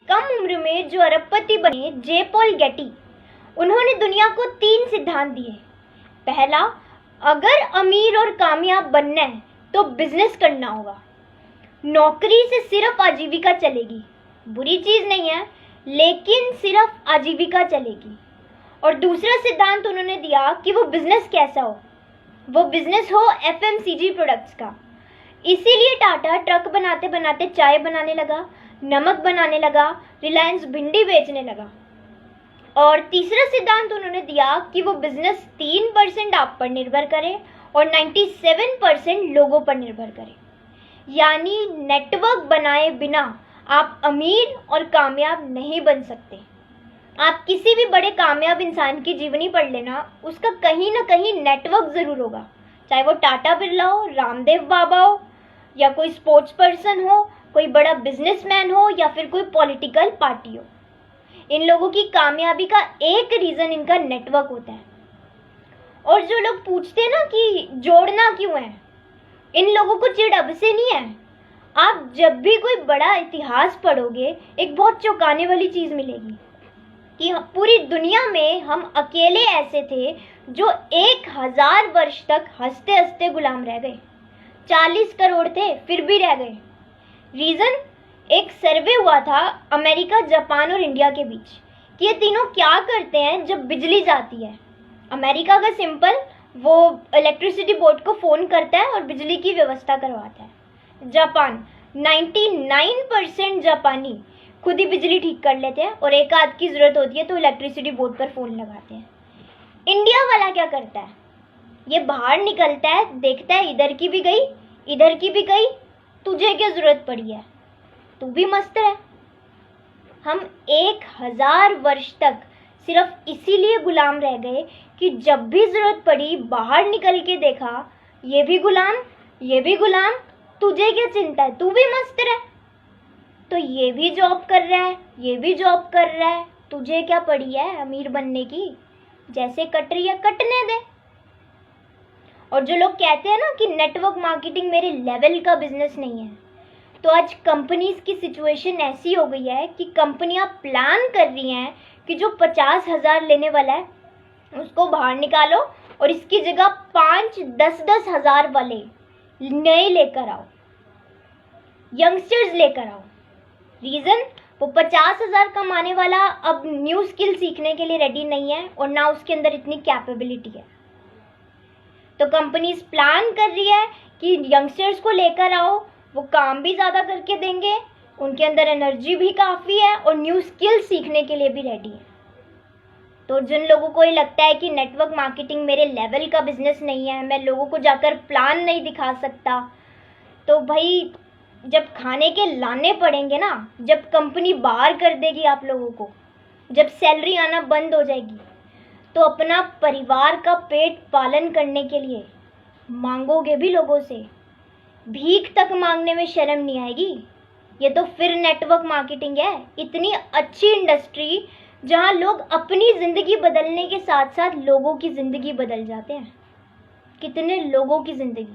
कम उम्र में जो अरबपति बने जे पॉल गेटी, उन्होंने दुनिया को 3 सिद्धांत दिए। पहला, अगर अमीर और कामयाब बनना है तो बिजनेस करना होगा। नौकरी से सिर्फ आजीविका चलेगी, बुरी चीज नहीं है, लेकिन सिर्फ आजीविका चलेगी। और दूसरा सिद्धांत उन्होंने दिया कि वो बिजनेस कैसा हो, वो बिजनेस हो एफएमसीजी प्रोडक्ट्स का। इसीलिए टाटा ट्रक बनाते बनाते चाय बनाने लगा, नमक बनाने लगा, रिलायंस भिंडी बेचने लगा। और तीसरा सिद्धांत उन्होंने दिया कि वो बिजनेस 3% आप पर निर्भर करे और 97% लोगों पर निर्भर करे। यानी नेटवर्क बनाए बिना आप अमीर और कामयाब नहीं बन सकते। आप किसी भी बड़े कामयाब इंसान की जीवनी पढ़ लेना, उसका कहीं ना कहीं नेटवर्क जरूर होगा, चाहे वो टाटा बिरला हो, रामदेव बाबा हो, या कोई स्पोर्ट्स पर्सन हो, कोई बड़ा बिजनेसमैन हो, या फिर कोई पॉलिटिकल पार्टी हो। इन लोगों की कामयाबी का एक रीजन इनका नेटवर्क होता है। और जो लोग पूछते हैं ना कि जोड़ना क्यों है, इन लोगों को चिढ़ अब से नहीं है। आप जब भी कोई बड़ा इतिहास पढ़ोगे, एक बहुत चौंकाने वाली चीज मिलेगी कि पूरी दुनिया में हम अकेले ऐसे थे जो 1000 वर्ष तक हंसते हंसते गुलाम रह गए। 40 करोड़ थे फिर भी रह गए। रीजन, एक सर्वे हुआ था अमेरिका, जापान और इंडिया के बीच कि ये तीनों क्या करते हैं जब बिजली जाती है। अमेरिका का सिंपल, वो इलेक्ट्रिसिटी बोर्ड को फ़ोन करता है और बिजली की व्यवस्था करवाता है। जापान, 99% जापानी खुद ही बिजली ठीक कर लेते हैं और एक आध की ज़रूरत होती है तो इलेक्ट्रिसिटी बोर्ड पर फ़ोन लगाते हैं। इंडिया वाला क्या करता है, ये बाहर निकलता है, देखता है इधर की भी गई, इधर की भी गई, तुझे क्या ज़रूरत पड़ी है, तू भी मस्त रह। हम 1000 वर्ष तक सिर्फ इसीलिए गुलाम रह गए कि जब भी जरूरत पड़ी बाहर निकल के देखा, ये भी गुलाम, ये भी गुलाम, तुझे क्या चिंता है, तू भी मस्त रह। तो ये भी जॉब कर रहा है, ये भी जॉब कर रहा है, तुझे क्या पड़ी है अमीर बनने की, जैसे कट रही है कटने दे। और जो लोग कहते हैं ना कि नेटवर्क मार्केटिंग मेरे लेवल का बिजनेस नहीं है, तो आज कंपनीज की सिचुएशन ऐसी हो गई है कि कंपनियां प्लान कर रही हैं कि जो 50,000 लेने वाला है उसको बाहर निकालो और इसकी जगह 5-10 हज़ार वाले नए लेकर आओ, यंगस्टर्स लेकर आओ। रीजन, वो 50,000 कमाने वाला अब न्यू स्किल सीखने के लिए रेडी नहीं है और ना उसके अंदर इतनी कैपेबिलिटी है। तो कंपनीज प्लान कर रही है कि यंगस्टर्स को लेकर आओ, वो काम भी ज़्यादा करके देंगे, उनके अंदर एनर्जी भी काफ़ी है और न्यू स्किल सीखने के लिए भी रेडी है। तो जिन लोगों को ये लगता है कि नेटवर्क मार्केटिंग मेरे लेवल का बिजनेस नहीं है, मैं लोगों को जाकर प्लान नहीं दिखा सकता, तो भाई जब खाने के लाने पड़ेंगे ना, जब कंपनी बाहर कर देगी आप लोगों को, जब सैलरी आना बंद हो जाएगी, तो अपना परिवार का पेट पालन करने के लिए मांगोगे भी लोगों से, भीख तक मांगने में शर्म नहीं आएगी। ये तो फिर नेटवर्क मार्केटिंग है। इतनी अच्छी इंडस्ट्री जहां लोग अपनी ज़िंदगी बदलने के साथ साथ लोगों की ज़िंदगी बदल जाते हैं। कितने लोगों की ज़िंदगी।